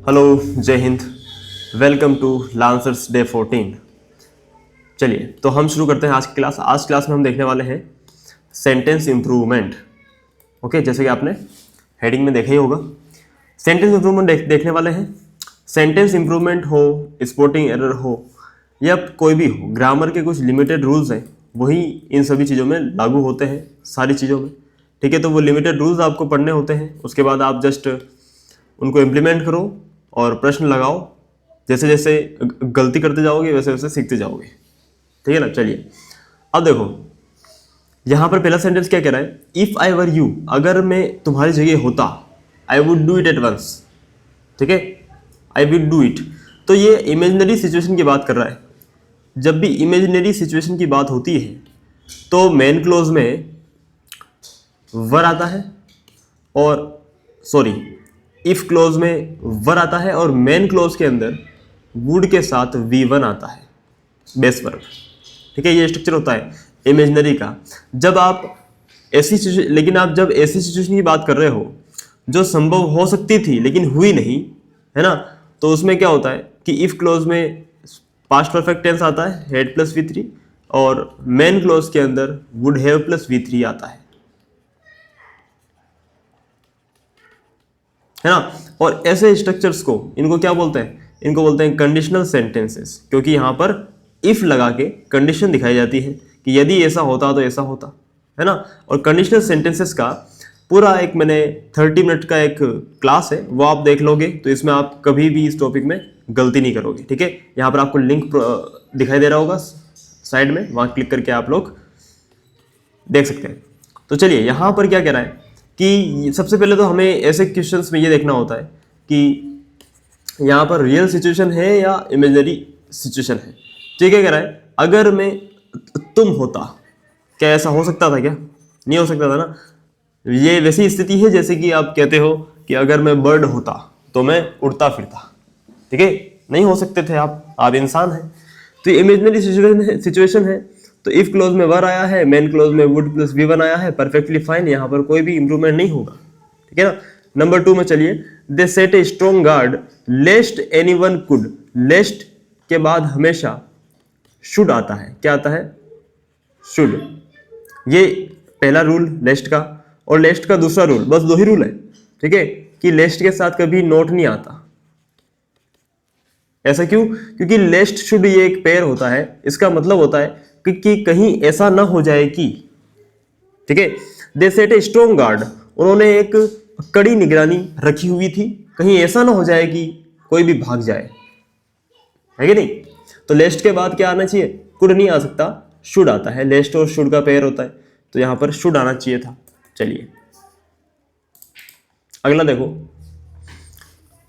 Hello, जय Hind. Welcome to Lancers day 14। चलिए तो हम शुरू करते हैं आज की क्लास। आज क्लास में हम देखने वाले हैं सेंटेंस इम्प्रूवमेंट। ओके, जैसे कि आपने हेडिंग में देखा ही होगा, सेंटेंस इम्प्रूवमेंट देखने वाले हैं। सेंटेंस इम्प्रूवमेंट हो, स्पोर्टिंग एरर हो या कोई भी हो, ग्रामर के कुछ लिमिटेड रूल्स हैं, वही इन सभी चीज़ों में लागू होते हैं, सारी चीज़ों में। ठीक है, तो वो लिमिटेड रूल्स आपको पढ़ने होते हैं, उसके बाद आप जस्ट उनको इम्प्लीमेंट करो और प्रश्न लगाओ। जैसे जैसे गलती करते जाओगे वैसे वैसे सीखते जाओगे। ठीक है ना। चलिए अब देखो, यहां पर पहला सेंटेंस क्या कह रहा है, इफ आई वर यू, अगर मैं तुम्हारी जगह होता, I would do it at once. ठीक है, आई वुड डू इट। तो ये इमेजिनरी सिचुएशन की बात कर रहा है। जब भी इमेजिनरी सिचुएशन की बात होती है तो मेन क्लोज में वर आता है, और सॉरी, इफ क्लोज में वर आता है और मेन क्लोज के अंदर वुड के साथ V1 आता है, बेस वर्ब। ठीक है, ये स्ट्रक्चर होता है इमेजिनरी का। जब आप लेकिन आप जब ऐसी सिचुएशन की बात कर रहे हो जो संभव हो सकती थी लेकिन हुई नहीं, है ना, तो उसमें क्या होता है कि इफ क्लोज में पास्ट परफेक्ट टेंस आता है, हैड प्लस V3, और मेन क्लोज के अंदर वुड हैव प्लस V3 आता है ना। और ऐसे स्ट्रक्चर्स को, इनको क्या बोलते हैं, इनको बोलते हैं कंडीशनल सेंटेंसेस, क्योंकि यहां पर इफ लगा के कंडीशन दिखाई जाती है कि यदि ऐसा होता तो ऐसा होता, है ना। और कंडीशनल सेंटेंसेस का पूरा एक मैंने 30 मिनट का एक क्लास है, वो आप देख लोगे तो इसमें आप कभी भी इस टॉपिक में गलती नहीं करोगे। ठीक है, यहाँ पर आपको लिंक दिखाई दे रहा होगा साइड में, वहां क्लिक करके आप लोग देख सकते हैं। तो चलिए यहाँ पर क्या कह रहा है कि सबसे पहले तो हमें ऐसे क्वेश्चंस में ये देखना होता है कि यहाँ पर रियल सिचुएशन है या इमेजिनरी सिचुएशन है। ठीक है, कह रहा है अगर मैं तुम होता, क्या ऐसा हो सकता था? क्या नहीं हो सकता था ना। ये वैसी स्थिति है जैसे कि आप कहते हो कि अगर मैं बर्ड होता तो मैं उड़ता फिरता। ठीक है, नहीं हो सकते थे आप इंसान हैं। तो ये इमेजिनरी सिचुएशन है। तो इफ क्लोज में वर आया है, मेन क्लोज में वुड प्लस V1 आया है, परफेक्टली फाइन, यहाँ पर कोई भी इंप्रूवमेंट नहीं होगा। ठीक है ना। नंबर 2 में चलिए, they set a strong guard lest anyone could. Lest के बाद हमेशा शुड आता है। क्या आता है? शुड। ये पहला रूल लेस्ट का, और लेस्ट का दूसरा रूल, बस 2 ही रूल है। ठीक है, कि लेस्ट के साथ कभी नोट नहीं आता। ऐसा क्यों? क्योंकि लेस्ट शुड ये एक पेयर होता है, इसका मतलब होता है कि कहीं ऐसा ना हो जाए कि, ठीक है, दे सेट ए स्ट्रॉन्ग गार्ड, उन्होंने एक कड़ी निगरानी रखी हुई थी, कहीं ऐसा ना हो जाए कि कोई भी भाग जाए, है कि नहीं। तो लेस्ट के बाद क्या आना चाहिए? कुड नहीं आ सकता, शुड आता है। लेस्ट और शुड का पेयर होता है, तो यहां पर शुड आना चाहिए था। चलिए अगला देखो।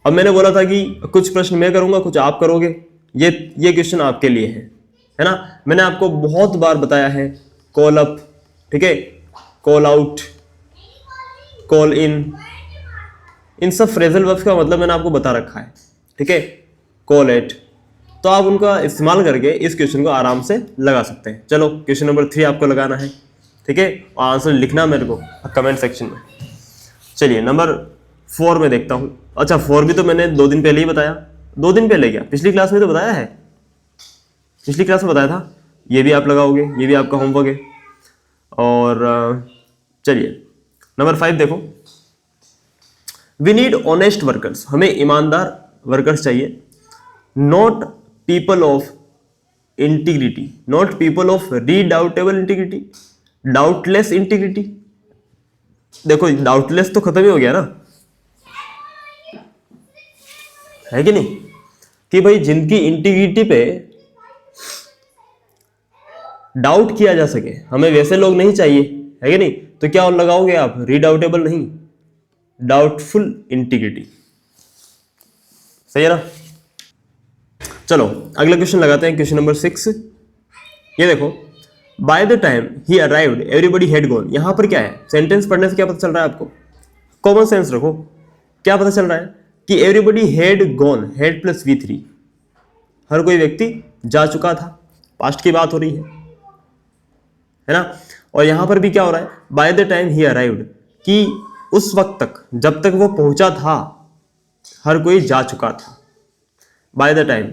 अब मैंने बोला था कि कुछ प्रश्न मैं करूंगा, कुछ आप करोगे। ये क्वेश्चन आपके लिए है ना। मैंने आपको बहुत बार बताया है, कॉल अप, ठीक है, कॉल आउट, कॉल इन सब फ्रेजल वर्ब्स का मतलब मैंने आपको बता रखा है। ठीक है, कॉल एट, तो आप उनका इस्तेमाल करके इस क्वेश्चन को आराम से लगा सकते हैं। चलो क्वेश्चन नंबर 3 आपको लगाना है। ठीक है, और आंसर लिखना मेरे को कमेंट सेक्शन में। चलिए नंबर 4 में देखता हूं। अच्छा, 4 भी तो मैंने 2 दिन पहले ही बताया। 2 दिन पहले क्या, पिछली क्लास में तो बताया है, पिछली क्लास में बताया था। ये भी आप लगाओगे, ये भी आपका होमवर्क है। और चलिए नंबर 5 देखो, वी नीड ऑनेस्ट वर्कर्स, हमें ईमानदार वर्कर्स चाहिए। Not people of integrity, not people of redoubtable integrity, doubtless integrity. देखो डाउटलेस तो खत्म ही हो गया ना, है कि नहीं, कि भाई जिनकी इंटीग्रिटी पे डाउट किया जा सके, हमें वैसे लोग नहीं चाहिए, है कि नहीं। तो क्या और लगाओगे आप? रीडाउटेबल नहीं, डाउटफुल इंटीग्रिटी। सही है ना। चलो अगला क्वेश्चन लगाते हैं, क्वेश्चन नंबर 6। ये देखो, bye the time he arrived everybody had gone. यहां पर क्या है, सेंटेंस पढ़ने से क्या पता चल रहा है आपको? कॉमन सेंस रखो। क्या पता चल रहा है कि everybody had gone, had plus V3, हर कोई व्यक्ति जा चुका था, पास्ट की बात हो रही है ना। और यहां पर भी क्या हो रहा है, bye the time he arrived, कि उस वक्त तक, जब तक वो पहुंचा था, हर कोई जा चुका था। By the time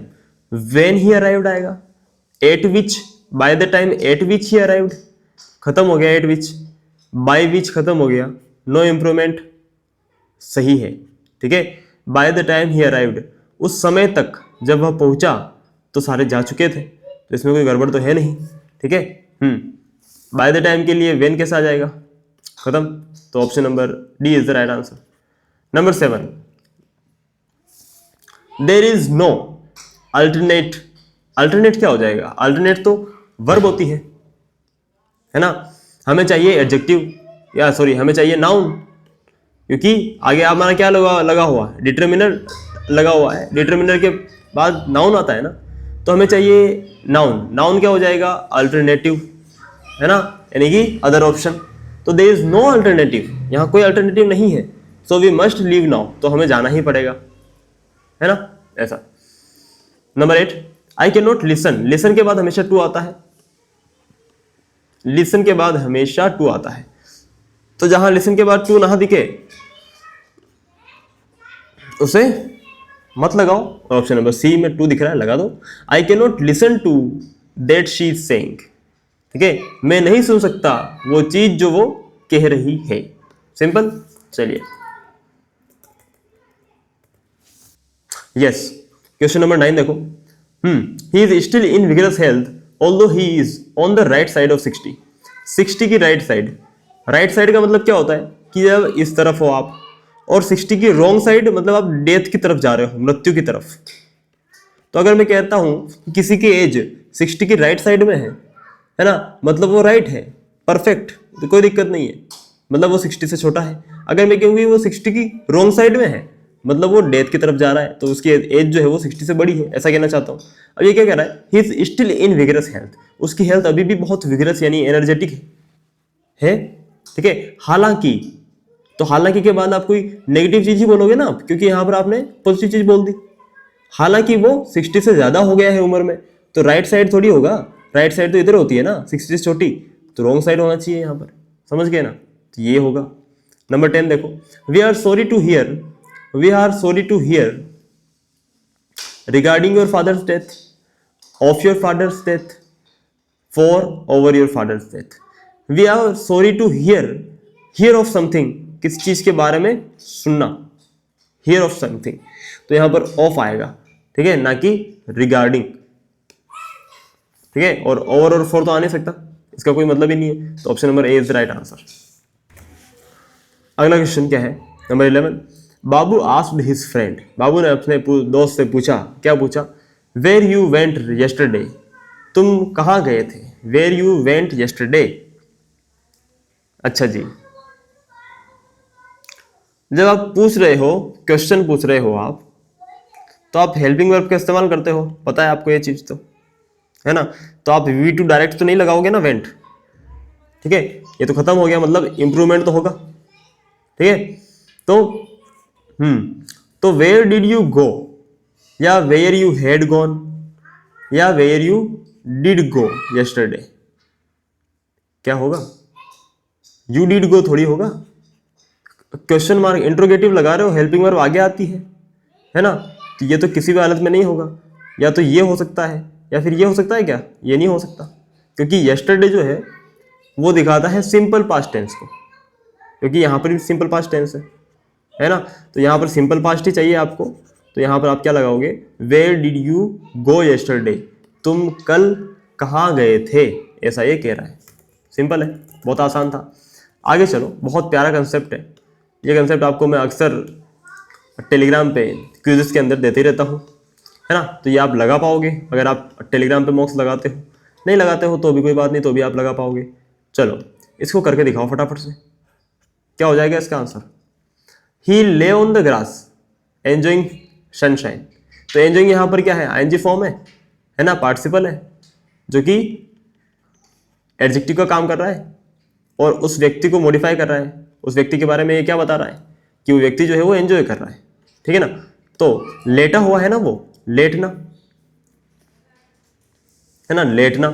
when he arrived आएगा। At which, by the time at which he arrived, खत्म हो गया एट विच, बाय विच खत्म हो गया, नो इम्प्रूवमेंट सही है, ठीक है। Bye the time he arrived, उस समय तक जब वह पहुंचा तो सारे जा चुके थे, तो इसमें कोई गड़बड़ तो है नहीं, ठीक है। बाय द टाइम के लिए वेन कैसा आ जाएगा, खत्म। तो option number D is the right answer. Number 7, there is no alternate. Alternate क्या हो जाएगा, अल्टरनेट तो वर्ब होती है ना। हमें चाहिए एडजेक्टिव, या सॉरी हमें चाहिए नाउन, क्योंकि आगे हमारा क्या लगा हुआ है, डिटरमिनर लगा हुआ है, डिटरमिनर के बाद नाउन आता है ना, तो हमें चाहिए नाउन। नाउन क्या हो जाएगा, अल्टरनेटिव, है ना, यानी कि अदर ऑप्शन। तो देयर इज नो अल्टरनेटिव, यहाँ कोई अल्टरनेटिव नहीं है, so we must leave now, तो हमें जाना ही पड़ेगा, है ना, ऐसा। Number 8, I can not listen. Listen के बाद हमेशा टू आता है, लिसन के बाद हमेशा टू आता है, तो जहां लिसन के बाद टू ना दिखे उसे मत लगाओ। ऑप्शन नंबर सी में टू दिख रहा है, लगा दो। I can not listen to that she is saying, ठीक है, मैं नहीं सुन सकता वो चीज जो वो कह रही है। सिंपल। चलिए यस, क्वेश्चन नंबर 9 देखो। He is still in vigorous health although he is on the right side of 60। 60 की राइट साइड, राइट साइड का मतलब क्या होता है कि जब इस तरफ हो आप, और 60 की रॉन्ग साइड मतलब आप डेथ की तरफ जा रहे हो, मृत्यु की तरफ। तो अगर मैं कहता हूं कि किसी की एज 60 की राइट साइड में है ना, मतलब वो राइट है, परफेक्ट, तो कोई दिक्कत नहीं है, मतलब वो 60 से छोटा है। अगर मैं कहूँगी वो 60 की रॉन्ग साइड में है, मतलब वो डेथ की तरफ जा रहा है, तो उसकी एज जो है वो 60 से बड़ी है, ऐसा कहना चाहता हूँ। अब ये क्या कह रहा है, he is still in vigorous health, उसकी हेल्थ अभी भी बहुत विगरस यानी एनर्जेटिक है, ठीक है। हालांकि, तो हालांकि के बाद आप कोई नेगेटिव चीज ही बोलोगे ना, क्योंकि यहां पर आपने पॉजिटिव चीज बोल दी। हालांकि वो 60 से ज्यादा हो गया है उम्र में, तो राइट साइड थोड़ी होगा, राइट साइड तो इधर होती है ना, 60 से छोटी, तो रॉन्ग साइड होना चाहिए यहां पर, समझ गए ना, तो ये होगा। नंबर 10 देखो, we are sorry to hear, we are sorry to hear regarding your father's death, of your father's death, for over your father's death. We are sorry to hear, hear of something, किसी चीज के बारे में सुनना, here of something, तो यहां पर of आएगा, ठीक है, ना कि रिगार्डिंग, ठीक है। और ओवर और फॉर तो आ नहीं सकता, इसका कोई मतलब ही नहीं है, तो option number A is the right answer. अगला क्वेश्चन क्या है, नंबर 11, बाबू आस्क्ड हिज फ्रेंड, बाबू ने अपने दोस्त से पूछा, क्या पूछा, वेयर यू वेंट यस्टरडे, तुम कहाँ गए थे, वेयर यू वेंट यस्टरडे। अच्छा जी, जब आप पूछ रहे हो, क्वेश्चन पूछ रहे हो आप, तो आप हेल्पिंग वर्ब का इस्तेमाल करते हो, पता है आपको ये चीज, तो है ना। तो आप V2 डायरेक्ट तो नहीं लगाओगे ना, वेंट, ठीक है, ये तो खत्म हो गया, मतलब इंप्रूवमेंट तो होगा, ठीक है। तो वेयर डिड यू गो, या वेयर यू हैड गॉन, या where you did go yesterday, क्या होगा, यू डिड गो थोड़ी होगा। क्वेश्चन मार्क इंट्रोगेटिव लगा रहे हो, हेल्पिंग वर्ब आगे आती है ना, तो ये तो किसी भी हालत में नहीं होगा, या तो ये हो सकता है या फिर ये हो सकता है, क्या ये नहीं हो सकता, क्योंकि यस्टरडे जो है वो दिखाता है सिंपल पास्ट टेंस को, क्योंकि यहाँ पर भी सिंपल पास्ट टेंस है ना, तो यहाँ पर सिंपल पास्ट ही चाहिए आपको, तो यहाँ पर आप क्या लगाओगे, where did you go yesterday, तुम कल कहाँ गए थे, ऐसा ये कह रहा है। सिंपल है, बहुत आसान था। आगे चलो, बहुत प्यारा कंसेप्ट है ये, कंसेप्ट आपको मैं अक्सर टेलीग्राम पे क्विज़ेस के अंदर देते ही रहता हूँ, है ना, तो ये आप लगा पाओगे अगर आप टेलीग्राम पे मॉक्स लगाते हो, नहीं लगाते हो तो भी कोई बात नहीं, तो भी आप लगा पाओगे। चलो इसको करके दिखाओ फटाफट से, क्या हो जाएगा इसका आंसर। ही ले on the grass enjoying sunshine, तो एंजॉइंग यहाँ पर क्या है, आईएनजी फॉर्म है ना, पार्टिसिपल है, जो कि एडजेक्टिव का काम कर रहा है और उस व्यक्ति को मॉडिफाई कर रहा है, उस व्यक्ति के बारे में ये क्या बता रहा है कि वो व्यक्ति जो है वो एंजॉय कर रहा है, ठीक है ना। तो लेटा हुआ है ना वो, लेटना है ना, लेटना,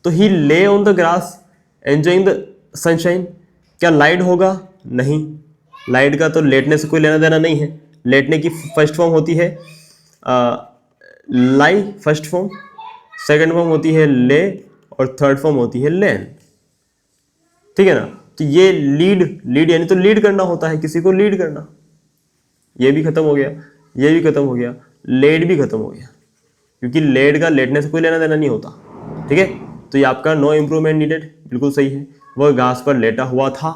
तो ही ले on the grass enjoying the sunshine, क्या लाइट होगा, नहीं, लाइट का तो लेटने से कोई लेना देना नहीं है, लेटने की फर्स्ट फॉर्म होती है लाई, फर्स्ट फॉर्म, सेकंड फॉर्म होती है ले, और थर्ड फॉर्म होती है लेन। ठीक है ना। तो ये लीड यानी तो लीड करना होता है, किसी को लीड करना। ये भी खत्म हो गया, ये भी खत्म हो गया, लेड भी खत्म हो गया, क्योंकि लेड का लेटने से कोई लेना देना नहीं होता। ठीक है, तो ये आपका नो इम्प्रूवमेंट नीडेड बिल्कुल सही है। वह घास पर लेटा हुआ था,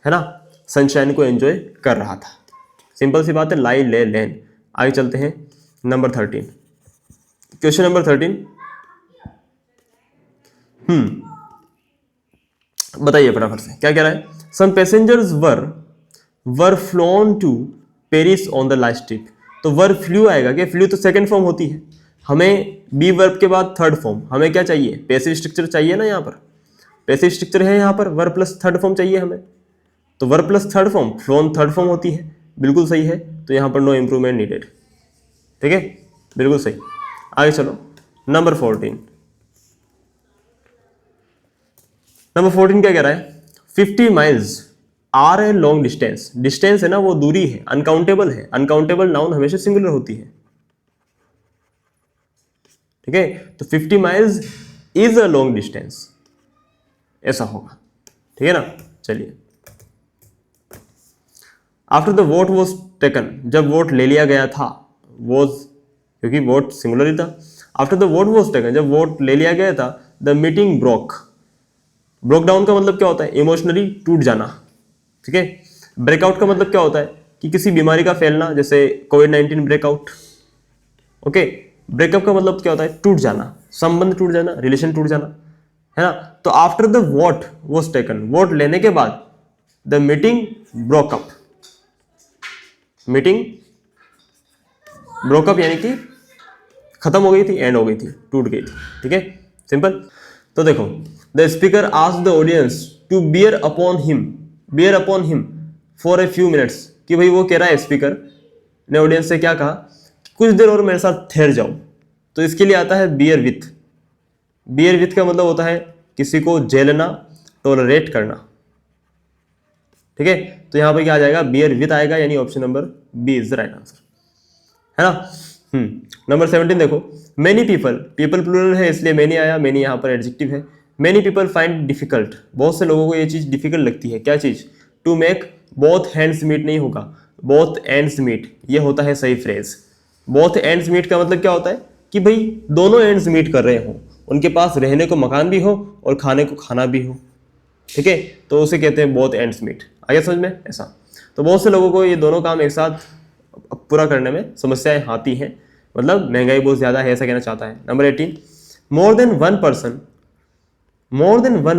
है ना, सनशाइन को एंजॉय कर रहा था। सिंपल सी बात है, लाई ले लेन। आगे चलते हैं नंबर 13, क्वेश्चन नंबर 13। बताइए फटाफट से क्या कह रहा है। Some passengers were flown to Paris on the last trip. तो वर फ्लू आएगा क्या? फ्लू तो सेकंड फॉर्म होती है, हमें बी वर्ब के बाद थर्ड फॉर्म। हमें क्या चाहिए? पैसिव स्ट्रक्चर चाहिए ना, यहाँ पर पैसिव स्ट्रक्चर है, यहाँ पर वर प्लस थर्ड फॉर्म चाहिए हमें। तो वर plus third form, phloem third form होती है, बिल्कुल सही है। तो यहाँ पर नो इम्प्रूवमेंट नीडेड। ठीक है, बिल्कुल सही। आगे चलो नंबर 14। नंबर 14 क्या कह रहा है? 50 miles are a long distance. Distance है ना, वो दूरी है, अनकाउंटेबल है। अनकाउंटेबल नाउन हमेशा सिंगुलर होती है। ठीक है, तो 50 miles is a long distance, ऐसा होगा। ठीक है ना। चलिए, after the vote was taken, जब वोट ले लिया गया था, वॉज क्योंकि वोट सिंगुलर ही था। After the vote was taken, जब वोट ले लिया गया था, द मीटिंग ब्रोक डाउन का मतलब क्या होता है? इमोशनली टूट जाना। ठीक है, ब्रेकआउट का मतलब क्या होता है? कि किसी बीमारी का फैलना, जैसे कोविड-19 ब्रेकआउट। ओके, ब्रेकअप का मतलब क्या होता है? टूट जाना, संबंध टूट जाना, रिलेशन टूट जाना, है ना। तो after the vote was taken, vote लेने के बाद the meeting broke up, meeting broke up यानी कि खत्म हो गई थी, एंड हो गई थी, टूट गई थी। ठीक है, सिंपल। तो देखो, the speaker asked the audience to bear upon him for a few minutes. कि भाई वो कह रहा है, स्पीकर ने ऑडियंस से क्या कहा? कुछ देर और मेरे साथ ठहर जाओ। तो इसके लिए आता है बियर विथ। बियर विथ का मतलब होता है किसी को झेलना, टॉलरेट करना। ठीक है, तो यहां पर क्या आ जाएगा? बियर विथ आएगा, यानी option number B is the right answer, है ना। नंबर 17 देखो, मेनी पीपल प्लूरल है इसलिए मेनी आया, मेनी यहाँ पर एडजेक्टिव है। मेनी पीपल फाइंड डिफिकल्ट, बहुत से लोगों को ये चीज डिफिकल्ट लगती है। क्या चीज? To make both hands meet नहीं होगा, बोथ एंड्स मीट, ये होता है सही फ्रेज। बोथ एंड्स मीट का मतलब क्या होता है? कि भाई दोनों एंड्स मीट कर रहे हो, उनके पास रहने को मकान भी हो और खाने को खाना भी हो। ठीक है, तो उसे कहते हैं बोथ एंड्स मीट। आगे समझ में? ऐसा तो बहुत से लोगों को ये दोनों काम एक साथ पूरा करने में समस्याएं आती हैं, मतलब महंगाई बहुत ज्यादा है, ऐसा कहना चाहता है। Number 18, more than one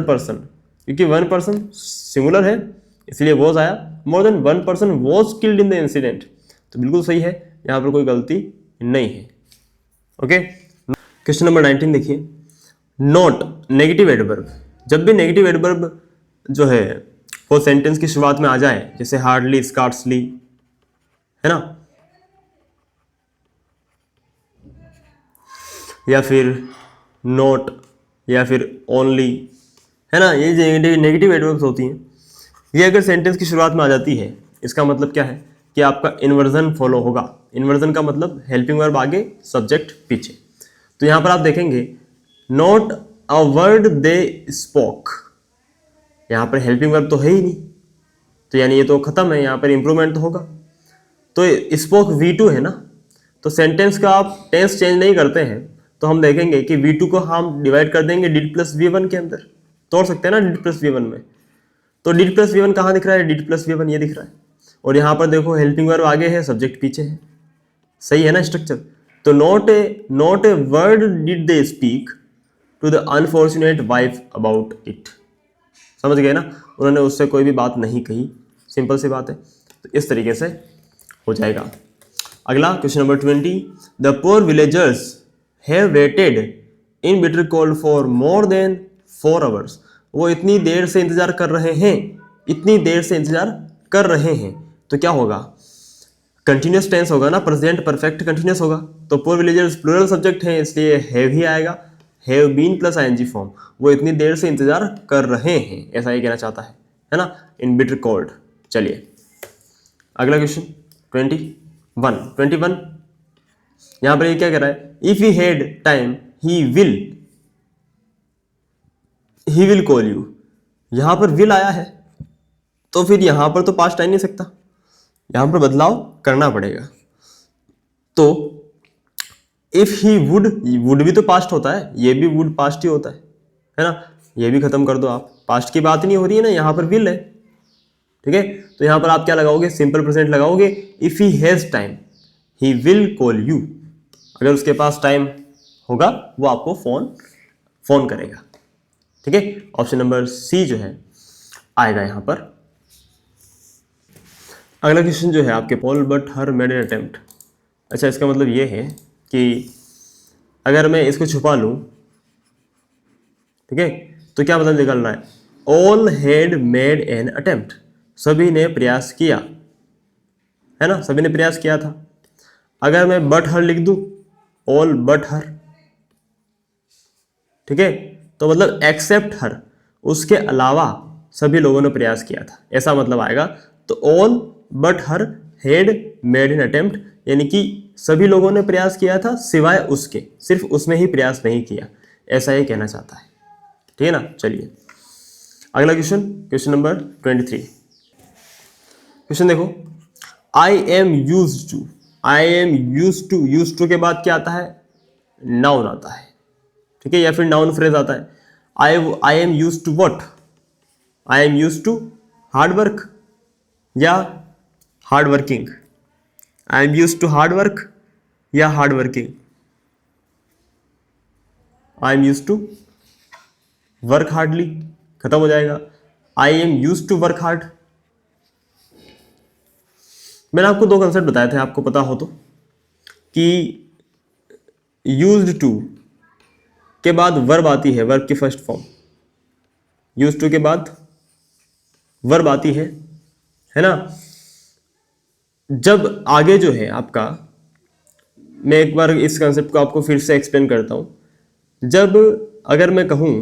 person, क्योंकि वन पर्सन सिंगुलर है इसलिए वॉज आया। More than one person was killed in the incident, तो बिल्कुल सही है, यहां पर कोई गलती नहीं है। ओके, क्वेश्चन नंबर 19 देखिए। नोट नेगेटिव एडवर्ब, जब भी नेगेटिव एडवर्ब जो है वो सेंटेंस की शुरुआत में आ जाए, जैसे हार्डली, स्कार्सली, है ना, या फिर नोट, या फिर ओनली, है ना, ये जो नेगेटिव एडवर्ब्स होती हैं, ये अगर सेंटेंस की शुरुआत में आ जाती है, इसका मतलब क्या है? कि आपका इन्वर्जन फॉलो होगा। इन्वर्जन का मतलब हेल्पिंग वर्ब आगे, सब्जेक्ट पीछे। तो यहां पर आप देखेंगे, not a word they spoke, यहां पर हेल्पिंग वर्ब तो है ही नहीं, तो यानी ये तो खत्म है, यहां पर इंप्रूवमेंट तो होगा। तो स्पोक V2 है ना, तो सेंटेंस का आप टेंस चेंज नहीं करते हैं, तो हम देखेंगे कि V2 को हम डिवाइड कर देंगे डिड प्लस V1 के अंदर, तोड़ सकते हैं ना डिड प्लस V1 में। तो डिड प्लस V1 कहाँ दिख रहा है? डिड प्लस V1 ये दिख रहा है, और यहाँ पर देखो हेल्पिंग वर्ब आगे है, सब्जेक्ट पीछे है। सही है ना स्ट्रक्चर? तो not a word did they speak to the unfortunate wife about it. समझ गए ना, उन्होंने उससे कोई भी बात नहीं कही, सिंपल सी बात है। तो इस तरीके से हो जाएगा। अगला question number 20, the poor villagers have waited in bitter cold for more than 4 hours. वो इतनी देर से इंतजार कर रहे हैं, इतनी देर से इंतजार कर रहे हैं, तो क्या होगा? कंटिन्यूस टेंस होगा ना, प्रेजेंट परफेक्ट कंटिन्यूस होगा। तो पुअर विलेजर्स प्लूरल सब्जेक्ट है इसलिए हैव ही आएगा, have been plus ING form. वो इतनी देर से इंतजार कर रहे हैं, ऐसा ही कहना चाहता है ना, इन बिटर कोल्ड। चलिए अगला क्वेश्चन, 21 यहां पर ये क्या कर रहा है, if he had time he will call you. यहां पर विल आया है तो फिर यहां पर तो पास्ट आ नहीं सकता, यहां पर बदलाव करना पड़ेगा। तो इफ ही वुड भी तो पास्ट होता है, ये भी वुड पास्ट ही होता है ना, ये भी खत्म कर दो आप, पास्ट की बात नहीं हो रही है ना, यहां पर विल है। ठीक है, तो यहां पर आप क्या लगाओगे, सिंपल प्रेजेंट लगाओगे, if he has time he will call you. अगर उसके पास टाइम होगा वो आपको फोन करेगा। ठीक है, ऑप्शन नंबर सी जो है आएगा यहां पर। अगला क्वेश्चन जो है आपके, Paul but her made an attempt. अच्छा, इसका मतलब ये है कि अगर मैं इसको छुपा लूं, ठीक है, तो क्या मतलब निकलना है, all had made an attempt, सभी ने प्रयास किया, है ना, सभी ने प्रयास किया था। अगर मैं बट हर लिख दूं, ऑल बट हर, ठीक है, तो मतलब एक्सेप्ट हर, उसके अलावा सभी लोगों ने प्रयास किया था, ऐसा मतलब आएगा। तो all but her had made an attempt, यानी कि सभी लोगों ने प्रयास किया था सिवाय उसके, सिर्फ उसने ही प्रयास नहीं किया, ऐसा ही कहना चाहता है। ठीक है ना, चलिए अगला क्वेश्चन, क्वेश्चन नंबर 23। क्वेश्चन देखो, आई एम यूज टू के बाद क्या आता है, नाउन आता है। ठीक है, या फिर नाउन फ्रेज आता है। I am use to what, I am use to hard work या hard working, I am use to hard work या hard working, I am use to work hardly, खत्म हो जाएगा। I am use to work hard, मैंने आपको दो concept बताए थे, आपको पता हो तो, कि यूज्ड टू के बाद वर्ब आती है, वर्ब की फर्स्ट फॉर्म, यूज्ड टू के बाद वर्ब आती है ना। जब आगे जो है आपका, मैं एक बार इस कंसेप्ट को आपको फिर से एक्सप्लेन करता हूं। जब अगर मैं कहूं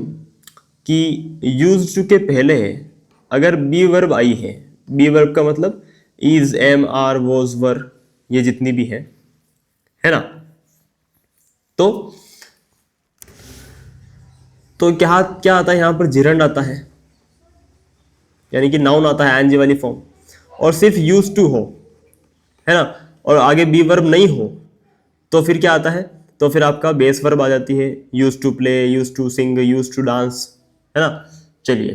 कि यूज्ड टू के पहले अगर बी वर्ब आई है, बी वर्ब का मतलब इज, एम, आर, वॉज, वर, ये जितनी भी है ना, तो क्या आता है यहां पर, जिरंड आता है, यानी कि नाउन आता है एनजी वाली फॉर्म, और सिर्फ यूज टू हो, है ना, और आगे बी वर्ब नहीं हो, तो फिर क्या आता है, तो फिर आपका बेस वर्ब आ जाती है, use to play, use to sing, use to dance, है ना। चलिए,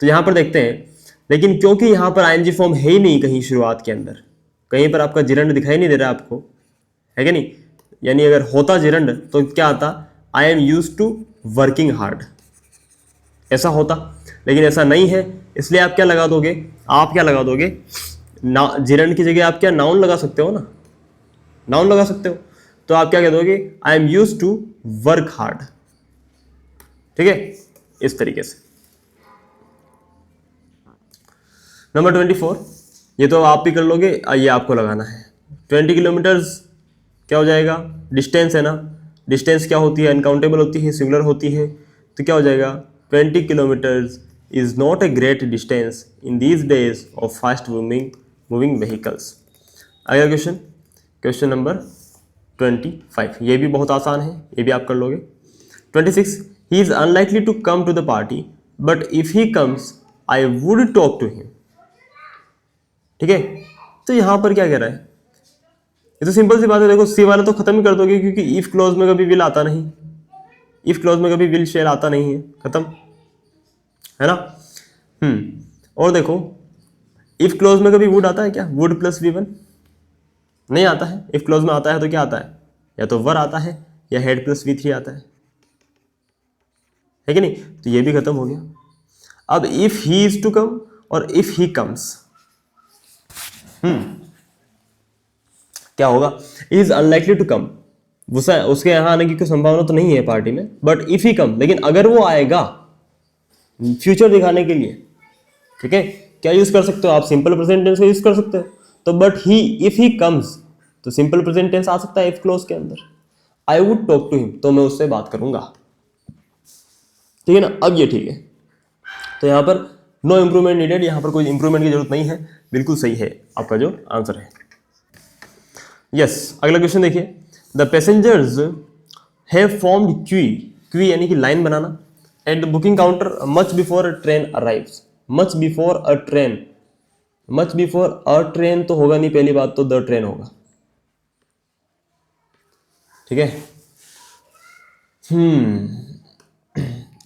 तो यहां पर देखते हैं, लेकिन क्योंकि यहां पर आईएनजी फॉर्म है ही नहीं कहीं शुरुआत के अंदर, कहीं पर आपका जिरंड दिखाई नहीं दे रहा आपको, है कि नहीं, यानी अगर होता जिरंड तो क्या आता, I am use to working hard, ऐसा होता, लेकिन ऐसा नहीं है, इसलिए आप क्या लगा दोगे, जिरंड की जगह आप क्या नाउन लगा सकते हो ना, नाउन लगा सकते हो, तो आप क्या कह दोगे, I am use to work hard. ठीक है, इस तरीके से। नंबर 24, ये तो आप भी कर लोगे, ये आपको लगाना है। 20 किलोमीटर्स क्या हो जाएगा, डिस्टेंस है ना, डिस्टेंस क्या होती है, अनकाउंटेबल होती है, सिंगुलर होती है, तो क्या हो जाएगा, 20 kilometres is not a great distance in these days of fast moving vehicles. अगला क्वेश्चन, क्वेश्चन नंबर 25, ये भी बहुत आसान है, ये भी आप कर लोगे। 26, he is unlikely to come to the party but if he comes I would talk to him. ठीक है, तो यहां पर क्या कह रहा है, ये तो सिंपल सी बात है, देखो सी वाला तो खत्म ही कर दोगे, क्योंकि इफ क्लॉज में कभी विल आता नहीं, इफ क्लॉज में कभी विल शेल आता नहीं है, खत्म, है ना। और देखो, इफ क्लॉज में कभी वुड आता है क्या, वुड प्लस V1 नहीं आता है, इफ क्लॉज में आता है तो क्या आता है, या तो वर आता है या हेड प्लस V3 आता है कि नहीं, तो ये भी खत्म हो गया। अब if he is to come और इफ ही कम्स, क्या होगा, इज अनलाइकली टू कम, उसके यहां आने की कोई संभावना तो नहीं है पार्टी में, बट इफ ही कम, लेकिन अगर वो आएगा फ्यूचर दिखाने के लिए, ठीक है, क्या यूज कर सकते हो आप, सिंपल प्रेजेंट टेंस का यूज कर सकते हो, तो but he, if he comes, तो सिंपल प्रेजेंट टेंस आ सकता है इफ क्लोज के अंदर, I would talk to him, तो मैं उससे बात करूंगा। ठीक है ना, अब ये ठीक है, तो यहां पर नो इंप्रूवमेंट नीडेड, यहां पर कोई इंप्रूवमेंट की जरूरत नहीं है, बिल्कुल सही है आपका जो आंसर है। यस, अगला क्वेश्चन देखिए, the passengers have formed Q यानी कि line banana at the booking counter much before a train arrives. Much before a train तो होगा नहीं, पहली बात तो द ट्रेन होगा, ठीक है।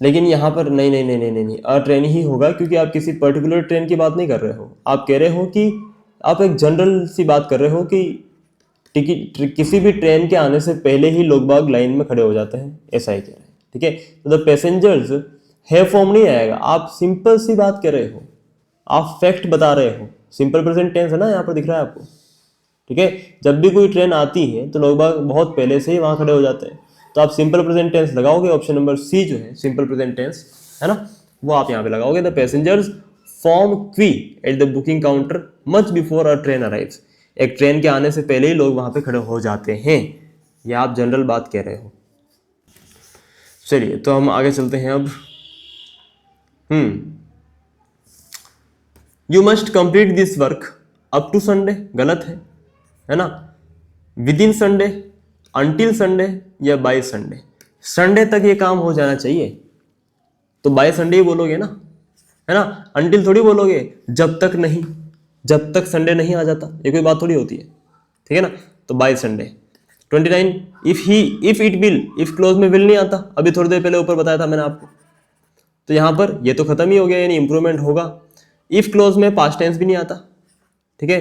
लेकिन यहां पर नहीं, अ ट्रेन ही होगा, क्योंकि आप किसी पर्टिकुलर ट्रेन की बात नहीं कर रहे हो, आप कह रहे हो कि आप एक जनरल सी बात कर रहे हो कि टिकट किसी भी ट्रेन के आने से पहले ही लोग बाग लाइन में खड़े हो जाते हैं, ऐसा ही कह रहे हैं, ठीक है। तो द पैसेंजर्स हैव फॉर्म नहीं आएगा, आप सिंपल सी बात कर रहे हो, आप फैक्ट बता रहे हो, सिंपल प्रेजेंट टेंस है ना, यहाँ पर दिख रहा है आपको, ठीक है। जब भी कोई ट्रेन आती है तो लोग बाग बहुत पहले से ही वहां खड़े हो जाते हैं, तो आप सिंपल प्रेजेंट टेंस लगाओगे, ऑप्शन नंबर सी जो है सिंपल प्रेजेंट टेंस है ना, वो आप यहाँ पे लगाओगे। द पैसेंजर्स फॉर्म क्वी at the booking counter much before a train arrives. एक ट्रेन के आने से पहले ही लोग वहां पे खड़े हो जाते हैं, या आप जनरल बात कह रहे हो। चलिए तो हम आगे चलते हैं अब। You must complete this work up to Sunday, गलत है ना। Within Sunday, until Sunday या बाय संडे। संडे तक ये काम हो जाना चाहिए, तो बाय संडे ही बोलोगे ना, है ना। अंटिल थोड़ी बोलोगे, जब तक नहीं, जब तक संडे नहीं आ जाता, ये कोई बात थोड़ी होती है, ठीक है ना। तो by Sunday. 29, if it will, if clause में विल नहीं आता, अभी थोड़ी देर पहले ऊपर बताया था मैंने आपको, तो यहां पर ये तो खत्म ही हो गया, यानी इंप्रूवमेंट होगा। इफ क्लोज में पास्ट टेंस भी नहीं आता, ठीक है।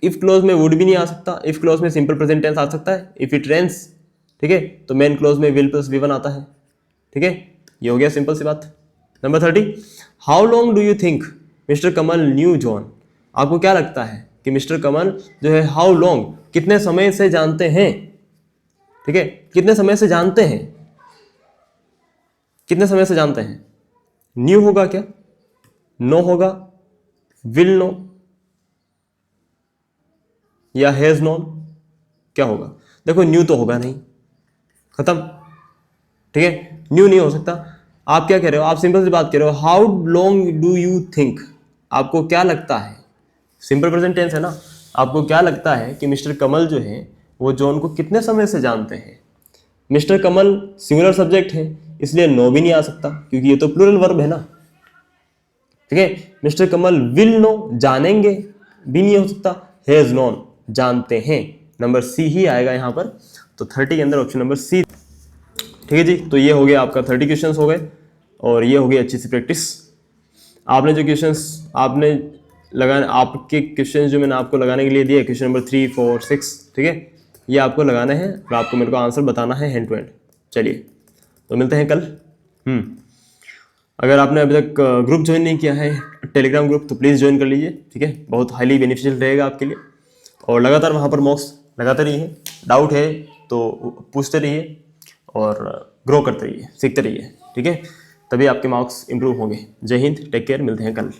इफ क्लोज में वुड भी नहीं आ सकता, इफ क्लोज में सिंपल प्रेजेंट टेंस आ सकता है, इफ इट रेन्स, ठीक है, तो मेन क्लोज में विल प्लस V1 आता है, ठीक है। ये हो गया सिंपल सी बात। Number 30, how long do you think mister Kamal new John. आपको क्या लगता है कि मिस्टर कमल जो है हाउ लॉन्ग, कितने समय से जानते हैं, ठीक है, कितने समय से जानते हैं, कितने समय से जानते हैं। न्यू होगा क्या, नो होगा, विल नो या हैज नोन, क्या होगा। देखो न्यू तो होगा नहीं, खत्म, ठीक है, न्यू नहीं हो सकता। आप क्या कह रहे हो, आप सिंपल सी बात कह रहे हो, how long do you think, आपको क्या लगता है, सिंपल प्रेजेंट टेंस है ना, आपको क्या लगता है कि मिस्टर कमल जो है वो जॉन को कितने समय से जानते हैं। मिस्टर कमल सिंगुलर सब्जेक्ट है, इसलिए नो भी नहीं आ सकता, क्योंकि ये तो प्लूरल वर्ब है ना, ठीक है। मिस्टर कमल विल नो, जानेंगे भी नहीं हो सकता, हैज नोन, जानते हैं। नंबर सी ही आएगा यहाँ पर, तो 30 के अंदर ऑप्शन नंबर सी, ठीक है जी। तो ये हो गया आपका 30 क्वेश्चंस हो गए, और ये हो गई अच्छी सी प्रैक्टिस। आपने जो क्वेश्चंस आपने लगाने, आपके क्वेश्चंस जो मैंने आपको लगाने के लिए दिए, क्वेश्चन नंबर 3, 4, 6, ठीक है, ये आपको लगाने हैं और आपको मेरे को आंसर बताना है हैंड टू हैंड। चलिए तो मिलते हैं कल। अगर आपने अभी तक ग्रुप ज्वाइन नहीं किया है, टेलीग्राम ग्रुप, तो प्लीज़ ज्वाइन कर लीजिए, ठीक है, बहुत हाईली बेनिफिशियल रहेगा आपके लिए। और लगातार वहाँ पर मॉक्स लगाते रहिए, डाउट है तो पूछते रहिए और ग्रो करते रहिए, सीखते रहिए, ठीक है, तभी आपके मार्क्स इंप्रूव होंगे। जय हिंद, टेक केयर, मिलते हैं कल।